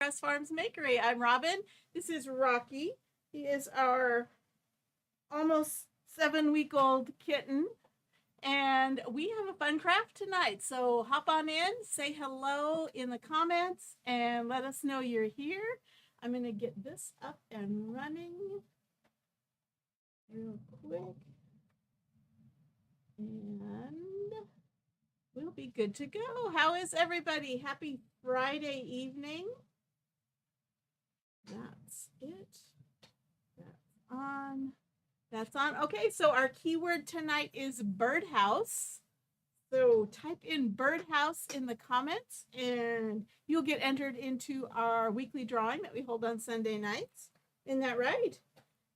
Crest Farms Makery. I'm Robin. This is Rocky. He is our almost 7-week-old kitten. And we have a fun craft tonight. So hop on in, say hello in the comments, and let us know you're here. I'm going to get this up and running real quick. And we'll be good to go. How is everybody? Happy Friday evening. That's it. That's on. That's on. Okay, so our keyword tonight is birdhouse. So type in birdhouse in the comments and you'll get entered into our weekly drawing that we hold on Sunday nights. Isn't that right?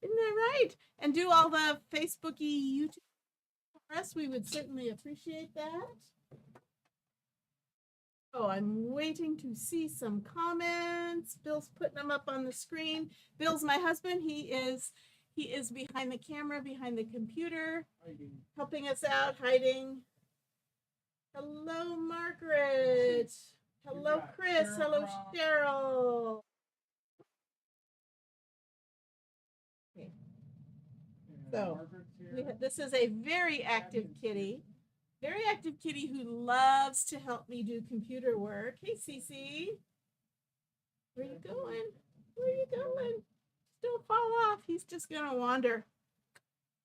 Isn't that right? And do all the Facebooky, YouTube for us. We would certainly appreciate that. Oh, I'm waiting to see some comments. Bill's putting them up on the screen. Bill's my husband. He is behind the camera, behind the computer, helping us out, hiding. Hello, Margaret. Hello, Chris. Hello, Cheryl. Okay. So this is a very active kitty. Very active kitty who loves to help me do computer work. Hey, Cece. Where are you going? Where are you going? Don't fall off. He's just going to wander.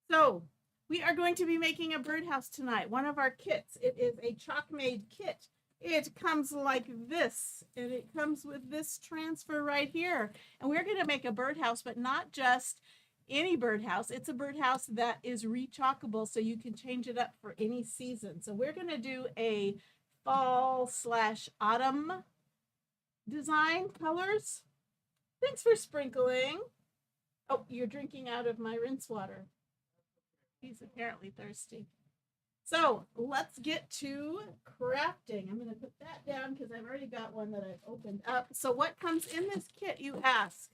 So we are going to be making a birdhouse tonight. One of our kits. It is a chalk-made kit. It comes like this, and it comes with this transfer right here. And we're going to make a birdhouse, but not just any birdhouse. It's a birdhouse that is rechalkable, so you can change it up for any season. So we're going to do a fall/autumn design colors. Thanks for sprinkling. Oh, you're drinking out of my rinse water. He's apparently thirsty. So let's get to crafting. I'm going to put that down because I've already got one that I've opened up. So what comes in this kit, you ask?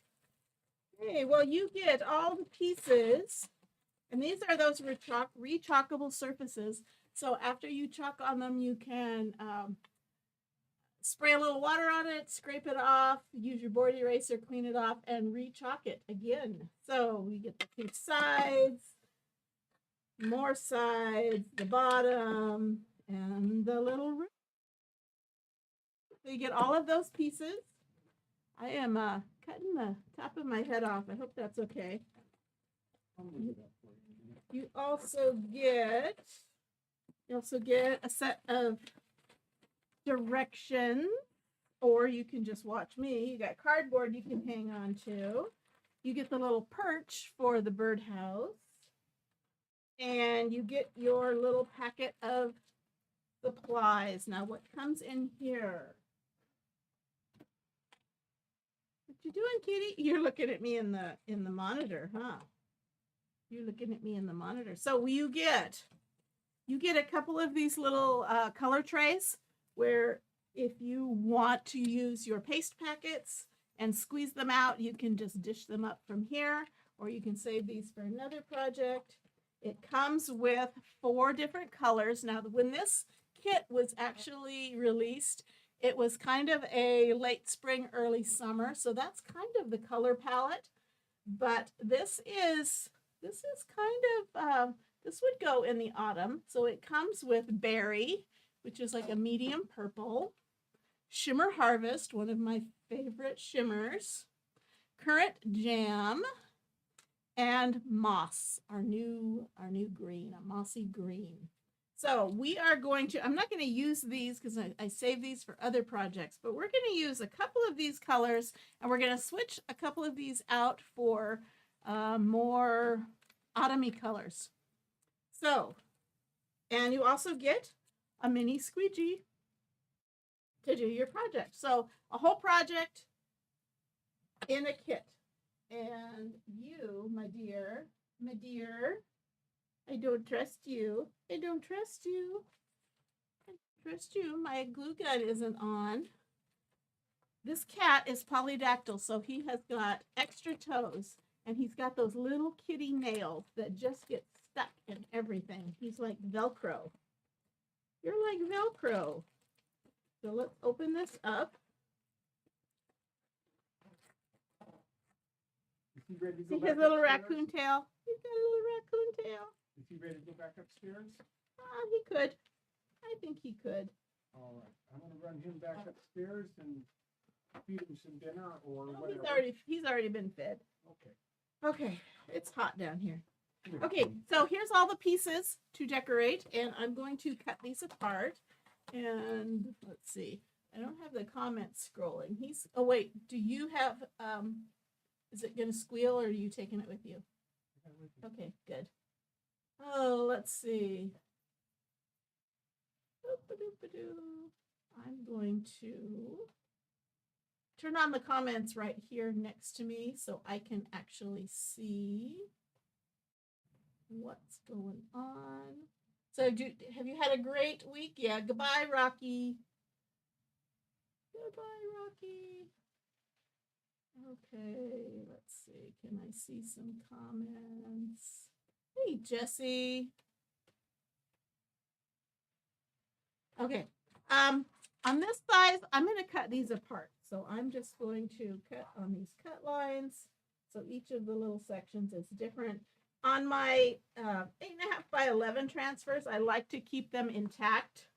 Hey, well, you get all the pieces, and these are those rechalkable surfaces. So after you chalk on them, you can spray a little water on it, scrape it off, use your board eraser, clean it off, and rechalk it again. So we get the two sides, more sides, the bottom, and the little roof. So you get all of those pieces. I am cutting the top of my head off. I hope that's okay. You also get a set of directions, or you can just watch me. You got cardboard you can hang on to. You get the little perch for the birdhouse. And you get your little packet of supplies. Now what comes in here? What you doing, kitty? You're looking at me in the monitor, huh? You're looking at me in the monitor. So you get a couple of these little color trays where if you want to use your paste packets and squeeze them out, you can just dish them up from here, or you can save these for another project. It comes with 4 different colors. Now, when this kit was actually released, it was kind of a late spring, early summer. So that's kind of the color palette. But this would go in the autumn. So it comes with berry, which is like a medium purple, shimmer harvest, one of my favorite shimmers, currant jam, and moss, our new green, a mossy green. So we are going to, I'm not going to use these because I save these for other projects, but we're going to use a couple of these colors, and we're going to switch a couple of these out for more autumny colors. So, and you also get a mini squeegee to do your project. So a whole project in a kit. And you, my dear, I don't trust you. I don't trust you. I don't trust you. My glue gun isn't on. This cat is polydactyl, so he has got extra toes, and he's got those little kitty nails that just get stuck in everything. He's like Velcro. You're like Velcro. So let's open this up. He ready to go See back his little upstairs? raccoon tail? He's got a little raccoon tail. Is he ready to go back upstairs? He could. I think he could. All right. I'm going to run him back upstairs and feed him some dinner or No, whatever. he's already been fed. Okay. Okay, it's hot down here. Okay, so here's all the pieces to decorate, and I'm going to cut these apart. And let's see. I don't have the comments scrolling. Oh wait, do you have is it gonna squeal or are you taking it with you? Okay, good. Oh, let's see. I'm going to turn on the comments right here next to me so I can actually see what's going on. So have you had a great week? Yeah, goodbye, Rocky. Goodbye, Rocky. Okay, let's see. Can I see some comments? Hey, Jesse. Okay. On this size, I'm going to cut these apart. So I'm just going to cut on these cut lines. So each of the little sections is different. On my 8.5 by 11 transfers, I like to keep them intact.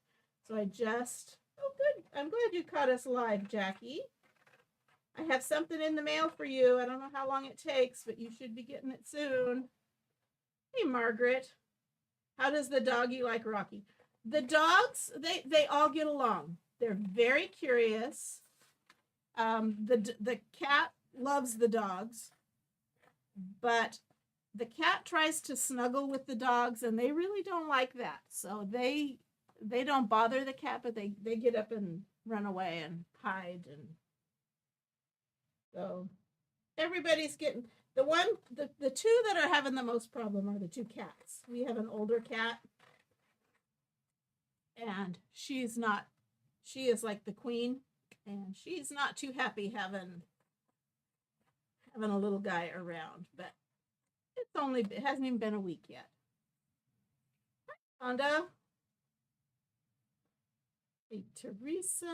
So I just, oh good, I'm glad you caught us live, Jackie. I have something in the mail for you. I don't know how long it takes, but you should be getting it soon. Hey, Margaret. How does the doggy like Rocky? The dogs, they all get along. They're very curious. The cat loves the dogs, but the cat tries to snuggle with the dogs, and they really don't like that. So they don't bother the cat, but they get up and run away and hide. And so everybody's getting the two that are having the most problem are the two cats. We have an older cat, and she is like the queen, and she's not too happy having a little guy around, but it hasn't even been a week yet. Hi, Fonda. Hey, Teresa.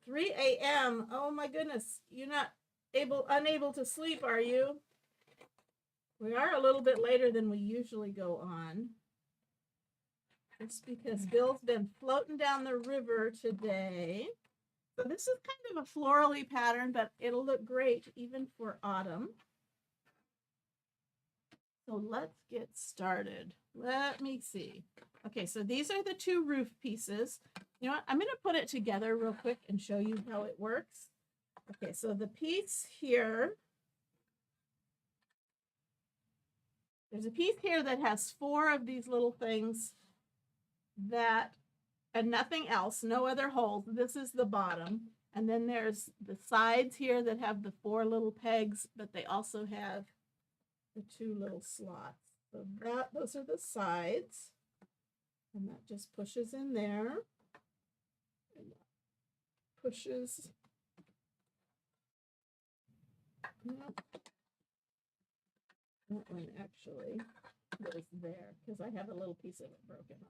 3 a.m. Oh my goodness. You're not unable to sleep, are you? We are a little bit later than we usually go on. Just because Bill's been floating down the river today. So this is kind of a florally pattern, but it'll look great even for autumn. So let's get started. Let me see. Okay, so these are the two roof pieces. You know what? I'm going to put it together real quick and show you how it works. Okay, so the piece here, there's a piece here that has 4 of these little things and nothing else, no other holes. This is the bottom. And then there's the sides here that have the 4 little pegs, but they also have the 2 little slots. So those are the sides. And that just pushes in there. And pushes. Yep. That one actually goes there because I have a little piece of it broken off.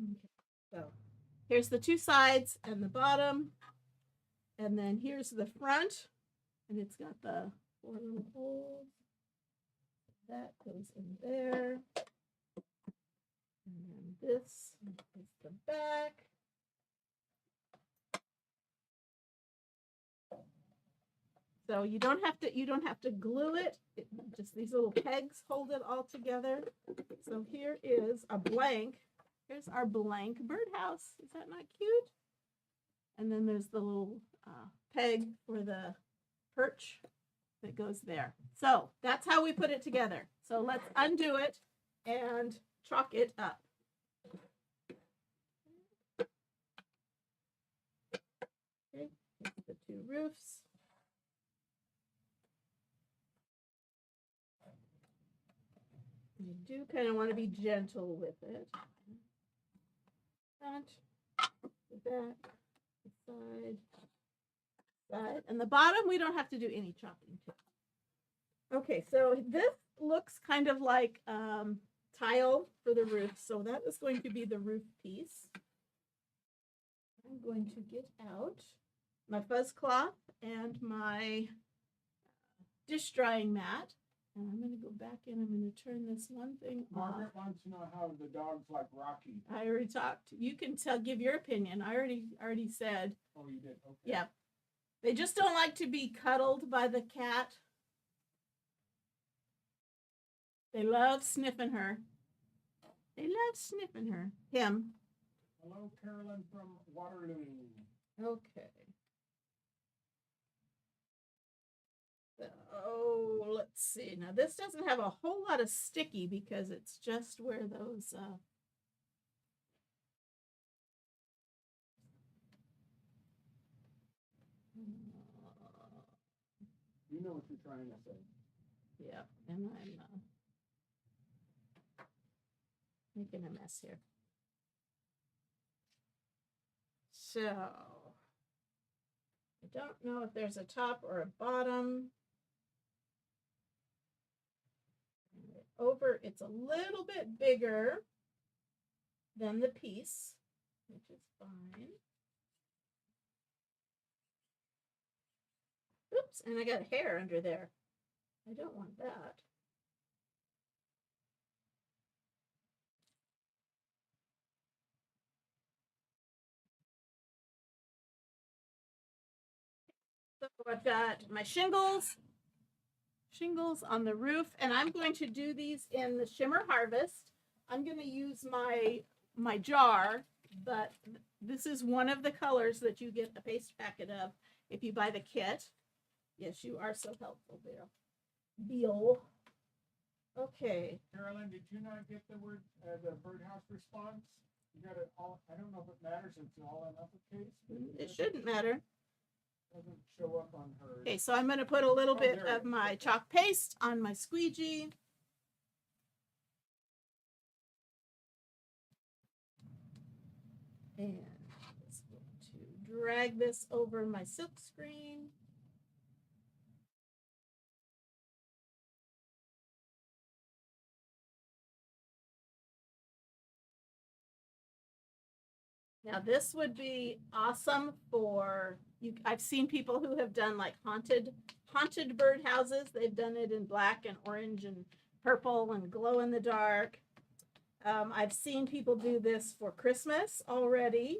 Okay, so here's the 2 sides and the bottom, and then here's the front, and it's got the 4 little holes. That goes in there, and then this is the back. So you don't have to glue it. Just these little pegs hold it all together. So here is a blank. Here's our blank birdhouse. Is that not cute? And then there's the little peg for the perch that goes there. So that's how we put it together. So let's undo it and chalk it up. Okay, here's the 2 roofs. You do kind of want to be gentle with it. Front, the back, the side, and the bottom we don't have to do any chopping to. Okay, so this looks kind of like tile for the roof, so that is going to be the roof piece. I'm going to get out my fuzz cloth and my dish drying mat. And I'm going to go back in. I'm going to turn this one thing Margaret off. wants to know how the dog's like Rocky. I already talked. You can give your opinion. I already said. Oh, you did? Okay. Yeah. They just don't like to be cuddled by the cat. They love sniffing her. They love sniffing her. Him. Hello, Carolyn from Waterloo. Okay. So let's see. Now this doesn't have a whole lot of sticky because it's just where those You know what you're trying to say. yeah, and I'm making a mess here. So I don't know if there's a top or a bottom. Over, it's a little bit bigger than the piece, which is fine. Oops, and I got hair under there. I don't want that. So I've got my shingles on the roof, and I'm going to do these in the Shimmer Harvest. I'm going to use my jar, but this is one of the colors that you get a paste packet of if you buy the kit. Yes, you are so helpful, Bill. Okay. Carolyn, did you not get the word the Birdhouse response? You got it all. I don't know if it matters if it's all in uppercase. It shouldn't matter. Doesn't show up on her. Okay, so I'm going to put a little bit of my chalk paste on my squeegee. And I'm just going to drag this over my silk screen. Now this would be awesome for you. I've seen people who have done like haunted birdhouses. They've done it in black and orange and purple and glow in the dark. I've seen people do this for Christmas already.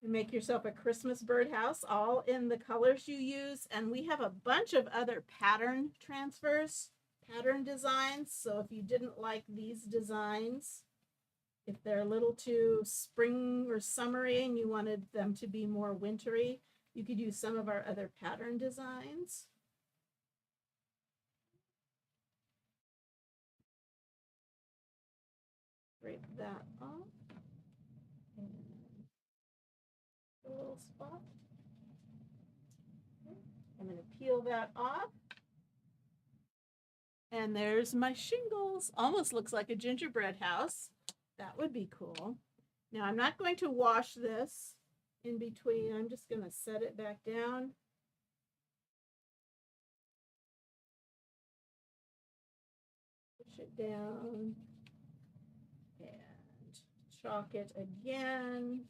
You make yourself a Christmas birdhouse, all in the colors you use. And we have a bunch of other pattern transfers, pattern designs. So if you didn't like these designs, if they're a little too spring or summery and you wanted them to be more wintry, you could use some of our other pattern designs. Break that off. And a little spot. Okay. I'm going to peel that off. And there's my shingles. Almost looks like a gingerbread house. That would be cool. Now I'm not going to wash this in between. I'm just going to set it back down. Push it down. And chalk it again.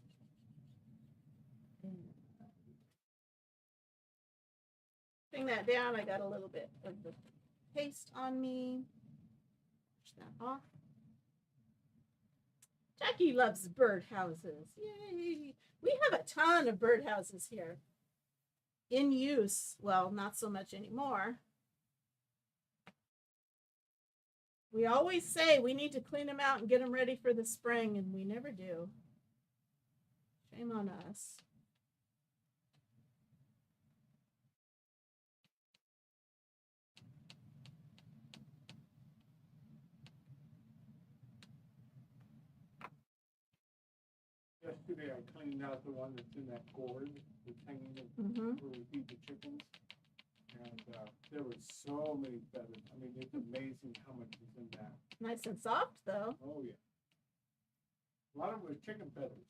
Putting that down, I got a little bit of the paste on me. Push that off. Jackie loves birdhouses. Yay! We have a ton of birdhouses here in use. Well, not so much anymore. We always say we need to clean them out and get them ready for the spring, and we never do. Shame on us. Yesterday I cleaned out the one that's in that gourd that's hanging Mm-hmm. where we feed the chickens. And there was so many feathers. I mean, it's amazing how much is in that. Nice and soft, though. Oh, yeah. A lot of it was chicken feathers.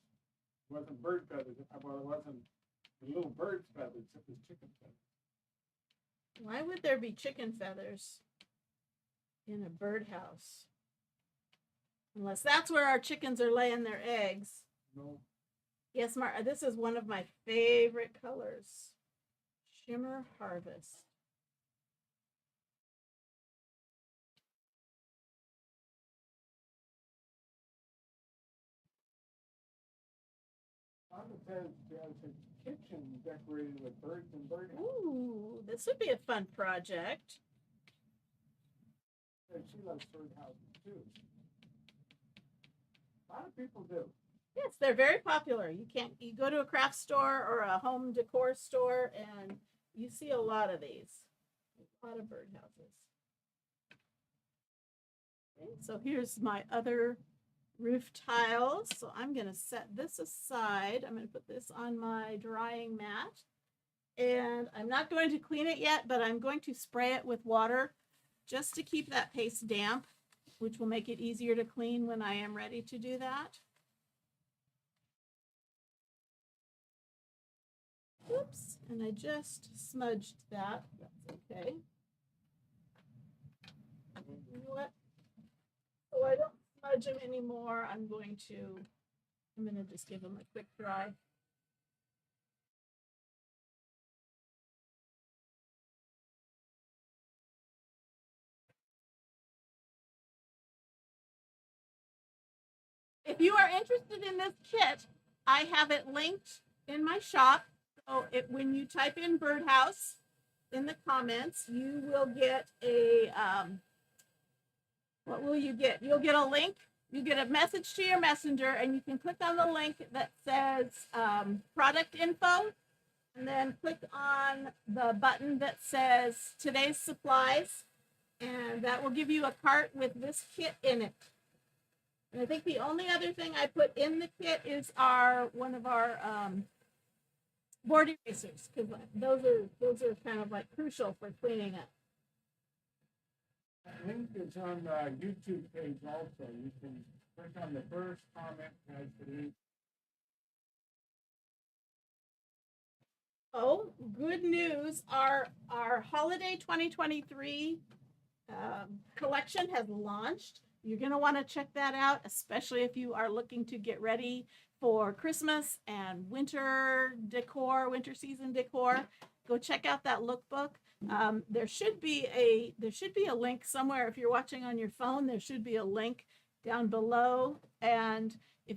It wasn't bird feathers. Well, it wasn't the little bird's feathers. It was chicken feathers. Why would there be chicken feathers in a birdhouse? Unless that's where our chickens are laying their eggs. No. Yes, Mark, this is one of my favorite colors. Shimmer Harvest. has a kitchen decorated with birds and birdhouse. Ooh, this would be a fun project. And she loves birdhouses too. A lot of people do. Yes, they're very popular. You go to a craft store or a home decor store and you see a lot of these. A lot of birdhouses. Okay, so here's my other roof tiles. So I'm going to set this aside. I'm going to put this on my drying mat. And I'm not going to clean it yet, but I'm going to spray it with water just to keep that paste damp, which will make it easier to clean when I am ready to do that. Oops, and I just smudged that. That's okay. You know what? So I don't smudge them anymore. I'm going to just give them a quick dry. If you are interested in this kit, I have it linked in my shop. So when you type in Birdhouse in the comments, you will get a, what will you get? You'll get a link. You get a message to your messenger and you can click on the link that says product info and then click on the button that says today's supplies. And that will give you a cart with this kit in it. And I think the only other thing I put in the kit is one of our board erasers, because those are kind of like crucial for cleaning up. That link is on the YouTube page also. You can click on the first comment as the link. Oh, good news! Our holiday 2023 collection has launched. You're going to want to check that out, especially if you are looking to get ready for Christmas and winter decor, winter season decor. Go check out that lookbook. There should be a link somewhere. If you're watching on your phone, there should be a link down below, and if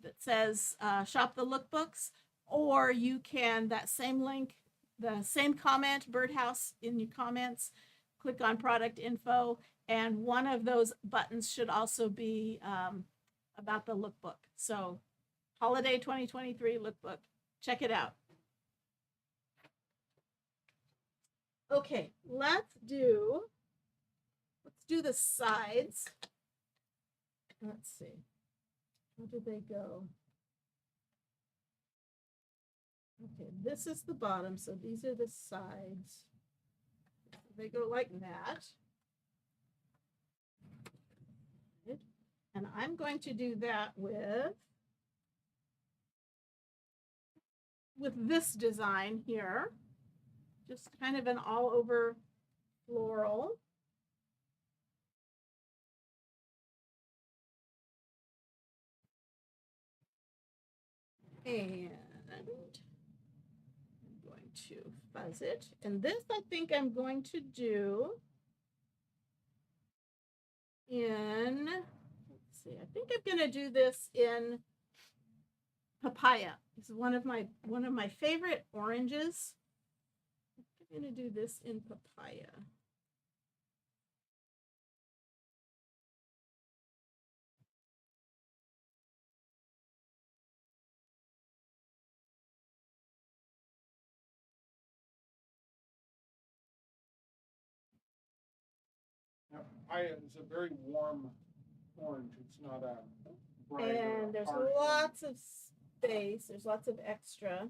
that says shop the lookbooks, or you can that same link, the same comment, Birdhouse in your comments. Click on product info, and one of those buttons should also be about the lookbook. So holiday 2023 lookbook, check it out. Okay, let's do the sides. Let's see, how did they go? Okay, this is the bottom, so these are the sides. They go like that. And I'm going to do that with this design here. Just kind of an all over floral. And I'm going to fuzz it. And this I think I'm going to do in, let's see, I think I'm going to do this in papaya. This is one of my favorite oranges. I'm going to do this in papaya. Now, papaya is a very warm orange. It's not a bright And there's harsh lots of space. There's lots of extra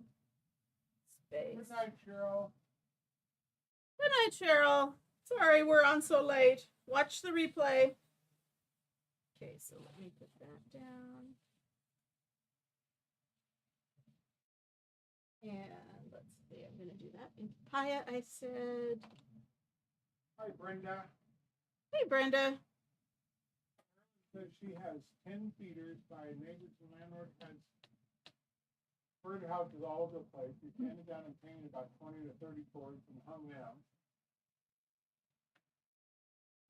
space. Good night, Cheryl. Good night, Cheryl. Sorry we're on so late. Watch the replay. Okay, so let me put that down. And let's see, I'm going to do that in papaya. I said, Hi, Brenda. hey, Brenda. Says she has 10 feeders by neighbors and landlord has birdhouses all over the place. We sanded down and painted about 20 to 30 boards and hung them.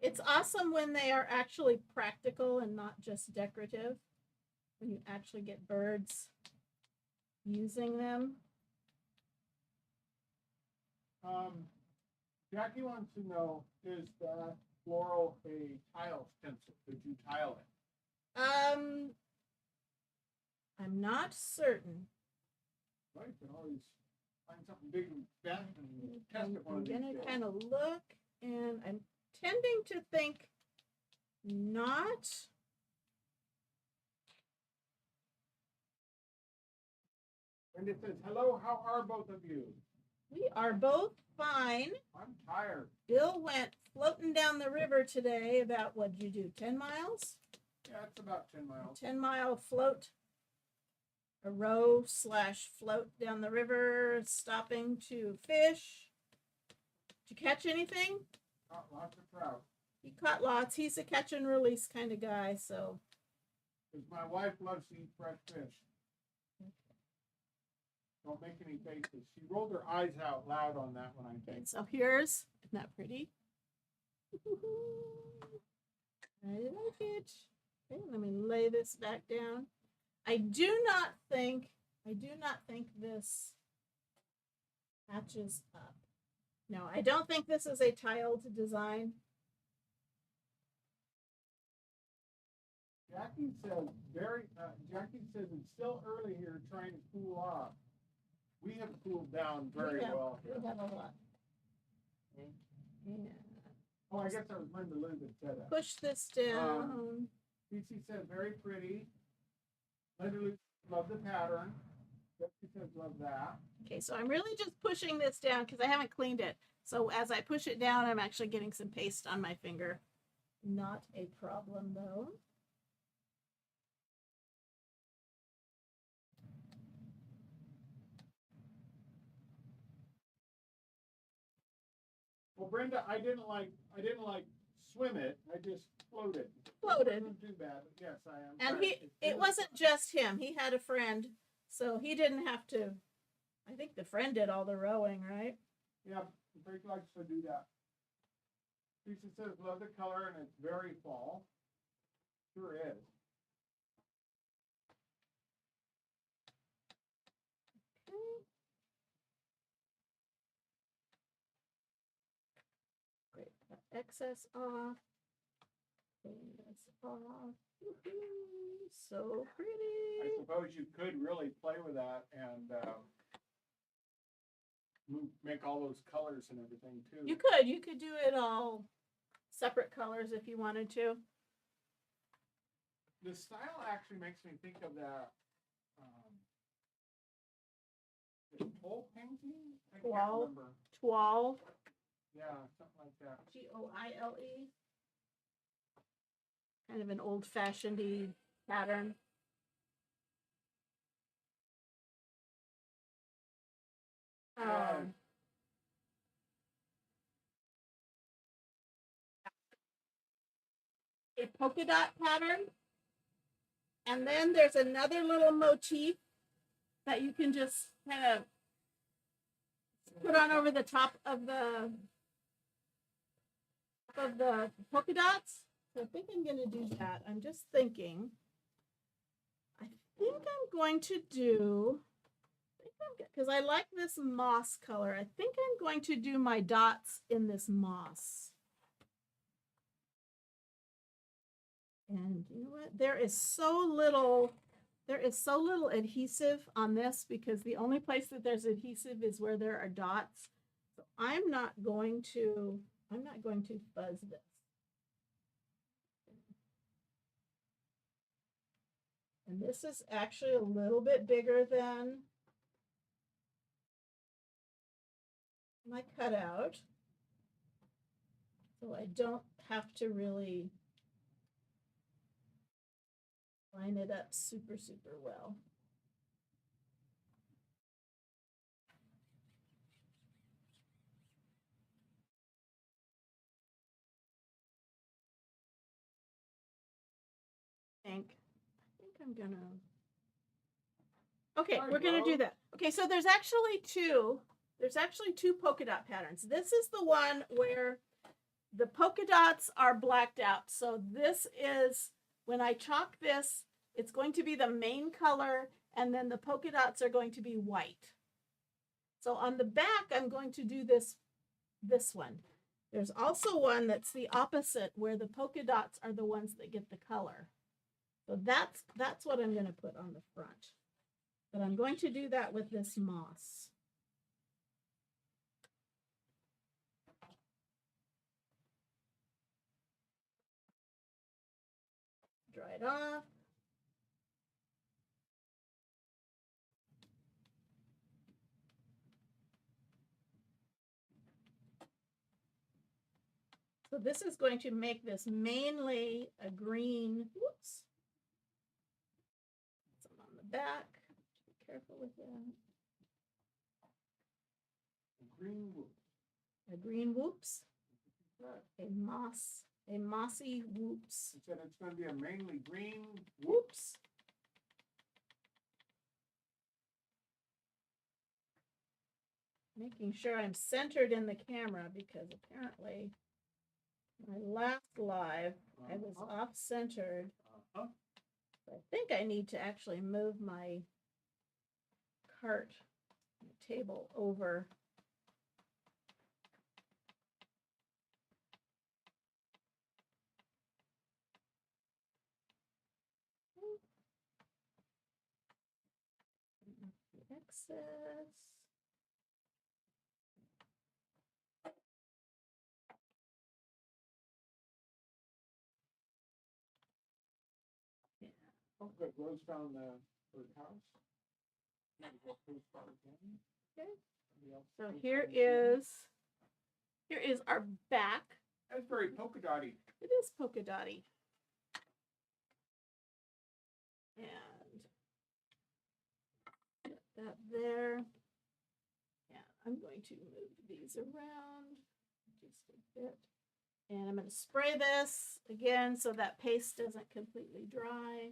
It's awesome when they are actually practical and not just decorative. When you actually get birds using them. Jackie wants to know, is that floral a tile stencil? Did you tile it? I'm not certain. Well, you can always find something big and fat and test it one I'm of these gonna days. kind of look, and I'm tending to think not. And it says, hello, how are both of you? We are both fine. I'm tired. Bill went floating down the river today. About, what'd you do, 10 miles? Yeah, it's about 10 miles. 10-mile float. A row / float down the river, stopping to fish. Did you catch anything? Caught lots of trout. He caught lots. He's a catch and release kind of guy, so. Because my wife loves to eat fresh fish. Don't make any faces. She rolled her eyes out loud on that one, I Okay, think. so here's, isn't that pretty? I like it. Okay, let me lay this back down. I do not think this matches up. No, I don't think this is a tiled design. Jackie says it's still early here trying to cool off. We have cooled down very well here. We have a lot. Okay. And Oh, I guess that was Linda Lou that said that. push this down. PC said very pretty. Linda Lou love the pattern. Jackie says love that. Okay, so I'm really just pushing this down because I haven't cleaned it. So as I push it down, I'm actually getting some paste on my finger. Not a problem though. Well, Brenda, I didn't like swim it. I just floated. Floated. It wasn't too bad, but yes, I am. And sorry. it wasn't just him. He had a friend, so he didn't have to. I think the friend did all the rowing, right? Yeah, Frank likes to do that. Lisa says love the color and it's very fall. Sure is. Great. Excess off. Clean this off. Woo-hoo. So I pretty. suppose you could really play with that and make all those colors and everything too. You could do it all separate colors if you wanted to. The style actually makes me think of that the toll painting. I can't Toile. remember. Toile. Yeah, something like that. Goile. Kind of an old-fashioned pattern. A polka dot pattern. And then there's another little motif that you can just kind of put on over the top of the polka dots. So I think I'm going to do that. I'm just thinking. I think I'm going to do, because I like this moss color, I think I'm going to do my dots in this moss. And you know what? There is so little adhesive on this because the only place that there's adhesive is where there are dots. So I'm not going to fuzz this. And this is actually a little bit bigger than my cutout. So I don't have to really line it up super, super well. I think I'm gonna. Okay, we're gonna do that. Okay, so there's actually two polka dot patterns. This is the one where the polka dots are blacked out. So this is, when I chalk this, it's going to be the main color, and then the polka dots are going to be white. So on the back, I'm going to do this one. There's also one that's the opposite, where the polka dots are the ones that get the color. So that's what I'm going to put on the front. But I'm going to do that with this moss. Dry it off. So this is going to make this mainly a green. Whoops. Some on the back. Be careful with that. Green wood. A green whoops. A mossy whoops. You said it's going to be a mainly green Whoops. Making sure I'm centered in the camera because apparently my last live I was off-centered. I think I need to actually move my cart, my table over. Excess. that goes down the Birdhouse. Okay. So here is our back. That's very polka dotty. It is polka dotty. And put that there. And I'm going to move these around just a bit. And I'm going to spray this again so that paste doesn't completely dry.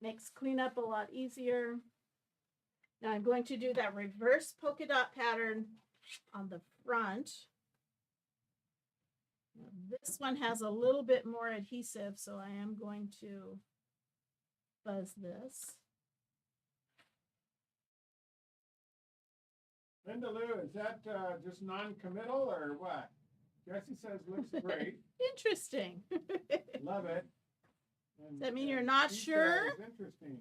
Makes cleanup a lot easier. Now I'm going to do that reverse polka dot pattern on the front. Now this one has a little bit more adhesive, so I am going to fuzz this. Linda Lou, is that just non-committal or what? Jessie says looks great. Interesting. Love it. Does that mean you're not sure? Interesting.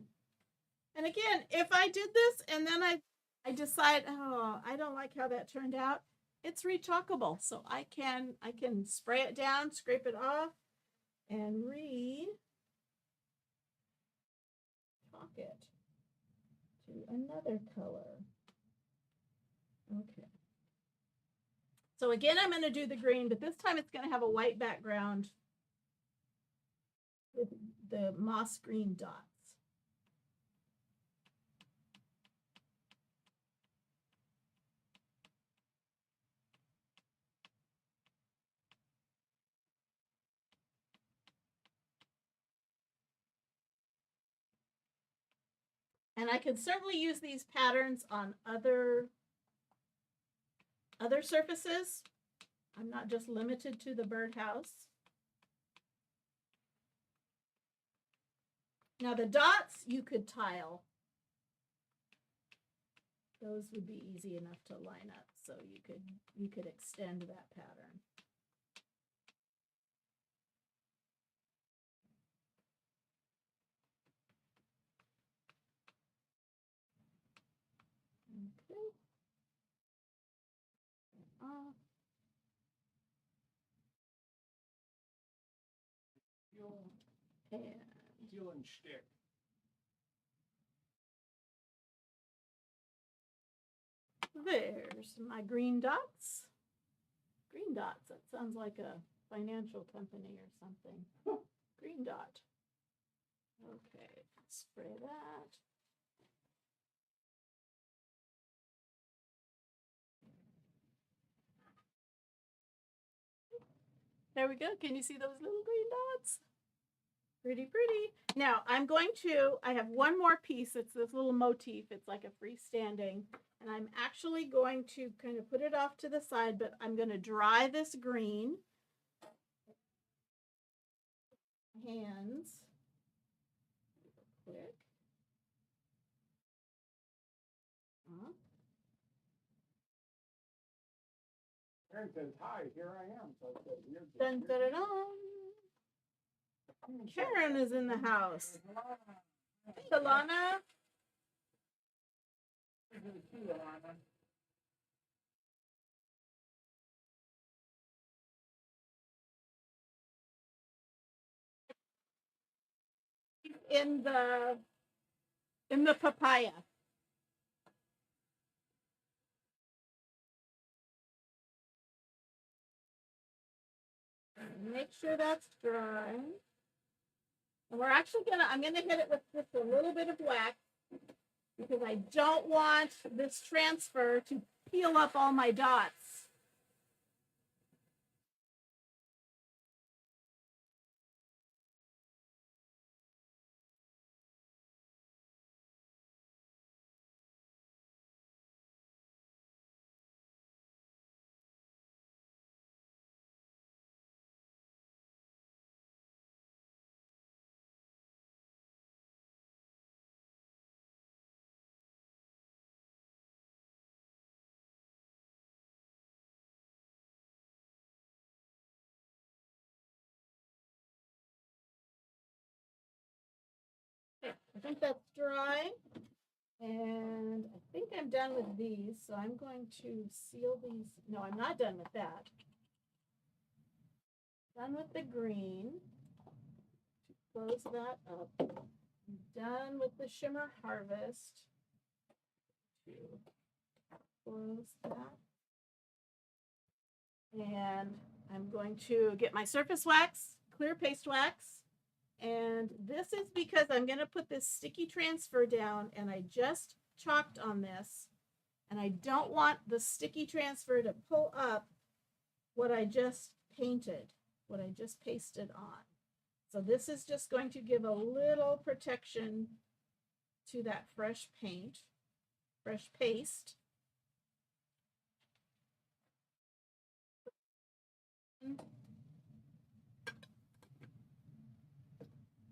And again, if I did this and then I decide, oh, I don't like how that turned out, it's retouchable. So I can spray it down, scrape it off, and re-chalk it to another color. Okay. So again, I'm going to do the green, but this time it's going to have a white background with the moss green dots. And I can certainly use these patterns on other surfaces. I'm not just limited to the birdhouse. Now the dots you could tile. Those would be easy enough to line up, so you could extend that pattern. Okay. Peel and stick. There's my green dots. Green dots, that sounds like a financial company or something. Green dot. Okay, spray that. There we go. Can you see those little green dots? Pretty, pretty. Now I have one more piece. It's this little motif. It's like a freestanding. And I'm actually going to kind of put it off to the side, but I'm going to dry this green. Hands. Quick. Karen says, hi, here I am. So I said, "You're the- Dun, dun, dun, dun. Karen is in the house. Hey, Alana. In the papaya. Make sure that's dry. And we're actually I'm gonna hit it with just a little bit of wax because I don't want this transfer to peel up all my dots. Okay, I think that's dry. And I think I'm done with these, so I'm going to seal these. No, I'm not done with that. Done with the green. Close that up. I'm done with the Shimmer Harvest. Close that. And I'm going to get my surface wax, clear paste wax. And this is because I'm going to put this sticky transfer down, and I just chalked on this. And I don't want the sticky transfer to pull up what I just painted, what I just pasted on. So this is just going to give a little protection to that fresh paint, fresh paste.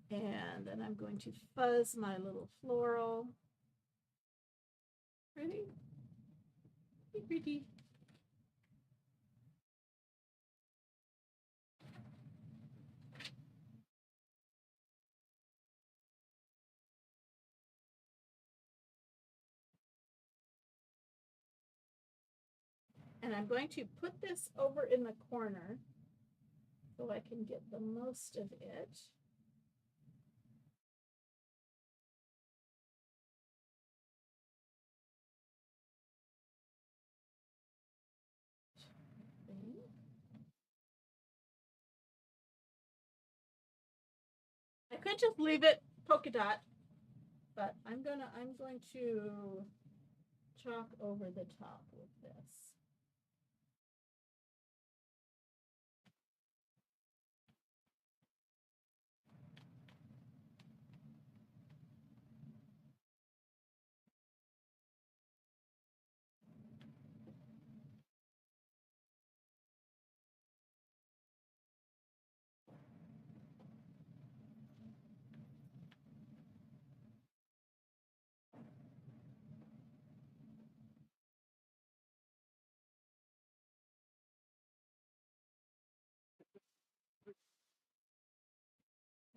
And then I'm going to fuzz my little floral. Pretty, pretty. And I'm going to put this over in the corner so I can get the most of it. I could just leave it polka dot, but I'm going to chalk over the top with this.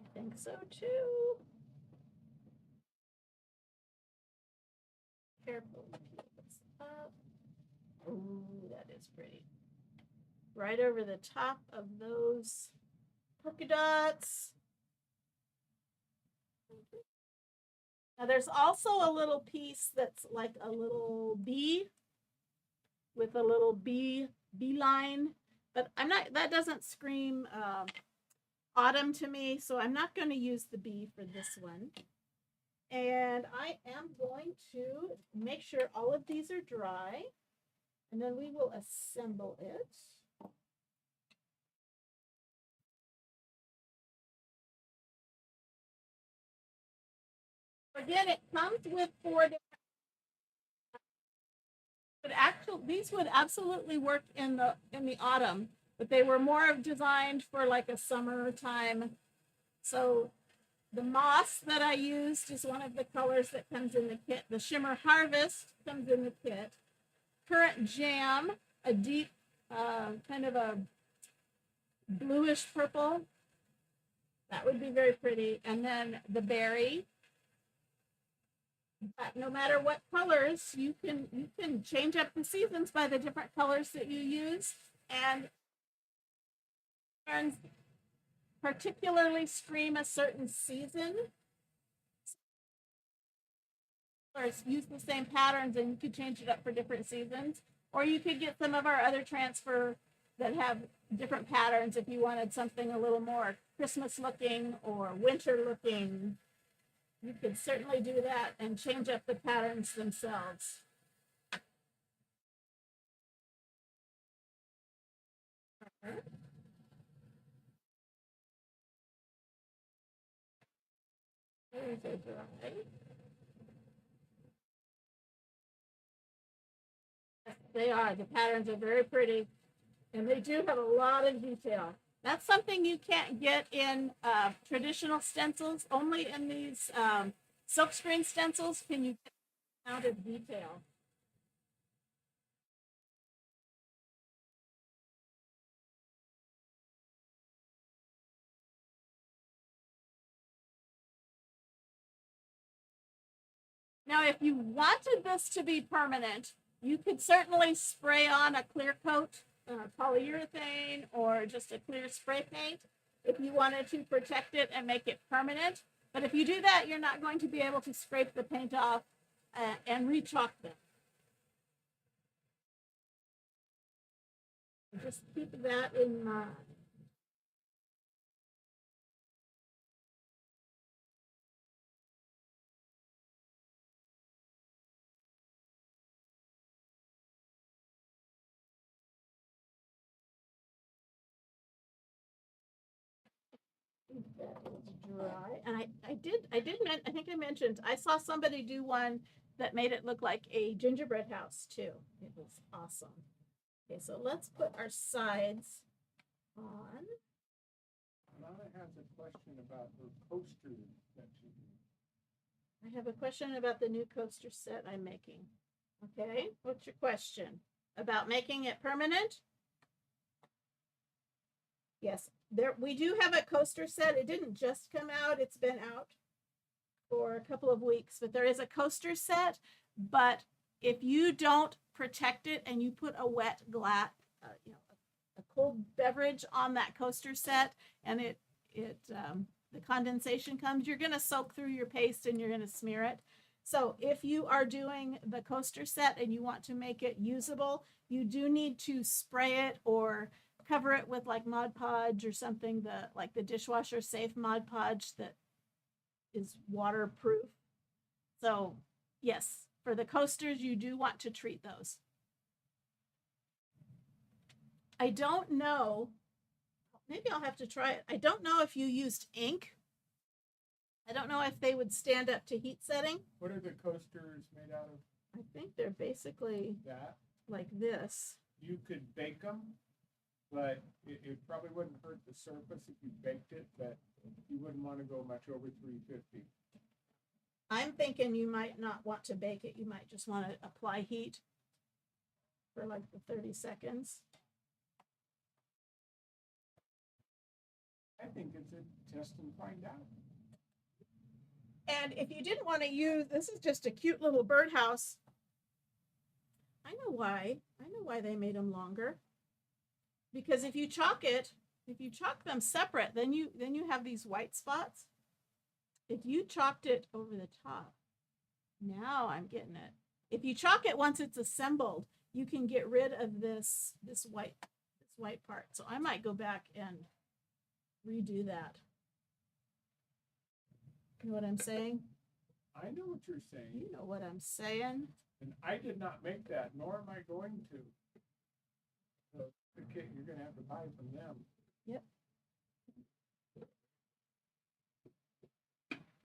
I think so too. Carefully peel this up. Ooh, that is pretty. Right over the top of those polka dots. Now there's also a little piece that's like a little bee with a little bee line, but that doesn't scream autumn to me, so I'm not going to use the bee for this one. And I am going to make sure all of these are dry, and then we will assemble it. Again, it comes with 4 different. But actually, these would absolutely work in the autumn, but they were more designed for like a summertime. So the moss that I used is one of the colors that comes in the kit. The Shimmer Harvest comes in the kit. Currant Jam, a deep kind of a bluish purple. That would be very pretty. And then the berry. But no matter what colors, you can change up the seasons by the different colors that you use, and particularly scream a certain season. Or use the same patterns, and you could change it up for different seasons. Or you could get some of our other transfer that have different patterns if you wanted something a little more Christmas looking or winter looking. You could certainly do that and change up the patterns themselves. There's a dry. They are. The patterns are very pretty, and they do have a lot of detail. That's something you can't get in traditional stencils. Only in these silkscreen stencils can you get the amount of detail. Now, if you wanted this to be permanent, you could certainly spray on a clear coat, polyurethane, or just a clear spray paint if you wanted to protect it and make it permanent. But if you do that, you're not going to be able to scrape the paint off and re-chalk them. Just keep that in mind. That is dry. And I think I mentioned, I saw somebody do one that made it look like a gingerbread house too. It was awesome. Okay, so let's put our sides on. Lana has a question about her coaster that she did. I have a question about the new coaster set I'm making. Okay, what's your question? About making it permanent? Yes, we do have a coaster set. It didn't just come out, it's been out for a couple of weeks, but there is a coaster set. But if you don't protect it and you put a wet glass, a cold beverage on that coaster set, and the condensation comes, you're going to soak through your paste and you're going to smear it. So if you are doing the coaster set and you want to make it usable, you do need to spray it or cover it with like Mod Podge or something, like the dishwasher safe Mod Podge that is waterproof. So yes, for the coasters, you do want to treat those. I don't know. Maybe I'll have to try it. I don't know if you used ink. I don't know if they would stand up to heat setting. What are the coasters made out of? I think they're basically that like this. You could bake them, but it probably wouldn't hurt the surface if you baked it, but you wouldn't want to go much over 350. I'm thinking you might not want to bake it. You might just want to apply heat for like the 30 seconds. I think it's a test and find out. And if you didn't want to use, this is just a cute little birdhouse. I know why. I know why they made them longer. Because if you chalk them separate, then you have these white spots. If you chalked it over the top, now I'm getting it. If you chalk it once it's assembled, you can get rid of this white part. So I might go back and redo that. You know what I'm saying? I know what you're saying. You know what I'm saying. And I did not make that, nor am I going to. So the kit you're going to have to buy from them. Yep.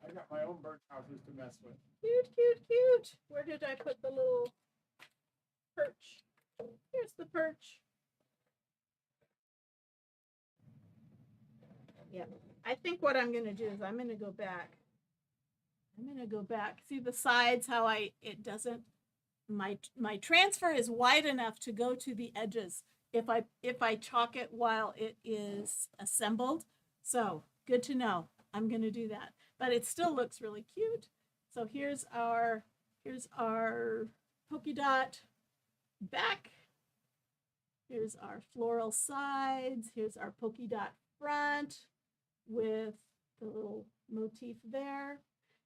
I got my own birdhouses to mess with. Cute, cute, cute. Where did I put the little perch? Here's the perch. Yep. I think what I'm going to do is I'm going to go back. See the sides, how it doesn't, my transfer is wide enough to go to the edges. if I chalk it while it is assembled. So good to know. I'm going to do that, but it still looks really cute. So here's our polka dot back. Here's our floral sides. Here's our polka dot front with the little motif there.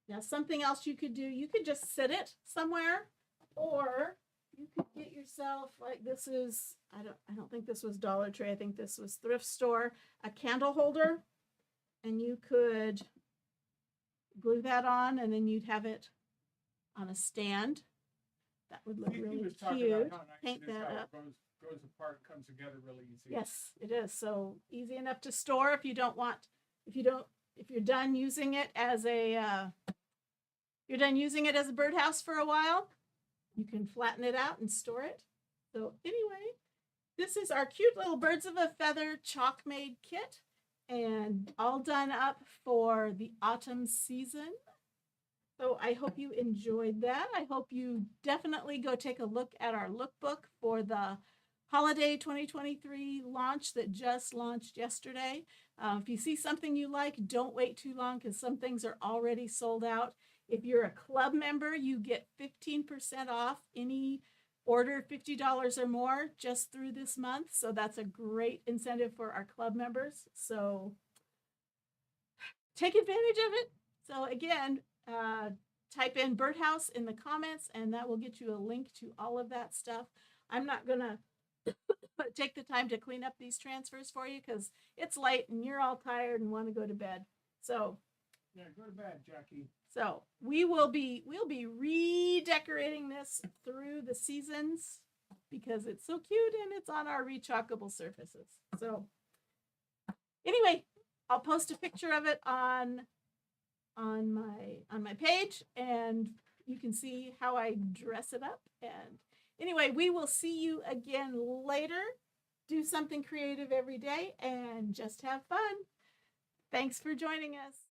Now, something else you could do, you could just sit it somewhere, or you could get yourself, like, this is, I don't think this was Dollar Tree. I think this was thrift store, a candle holder, and you could glue that on, and then you'd have it on a stand. That would look really was talking cute. about how nice Paint it is, that how up. it goes apart, comes together really easy. Yes, it is. So easy enough to store if you don't want, if you're done using it as a, birdhouse for a while, you can flatten it out and store it. So anyway, this is our cute little birds of a feather chalk made kit, and all done up for the autumn season. So I hope you enjoyed that. I hope you definitely go take a look at our lookbook for the holiday 2023 launch that just launched yesterday. If you see something you like, don't wait too long, because some things are already sold out. If you're a club member, you get 15% off any order $50 or more just through this month. So that's a great incentive for our club members. So take advantage of it. So again, type in Birdhouse in the comments, and that will get you a link to all of that stuff. I'm not going to take the time to clean up these transfers for you, because it's late and you're all tired and want to go to bed. So yeah, go to bed, Jackie. So we'll be redecorating this through the seasons, because it's so cute and it's on our rechalkable surfaces. So anyway, I'll post a picture of it on my page, and you can see how I dress it up. And anyway, we will see you again later. Do something creative every day and just have fun. Thanks for joining us.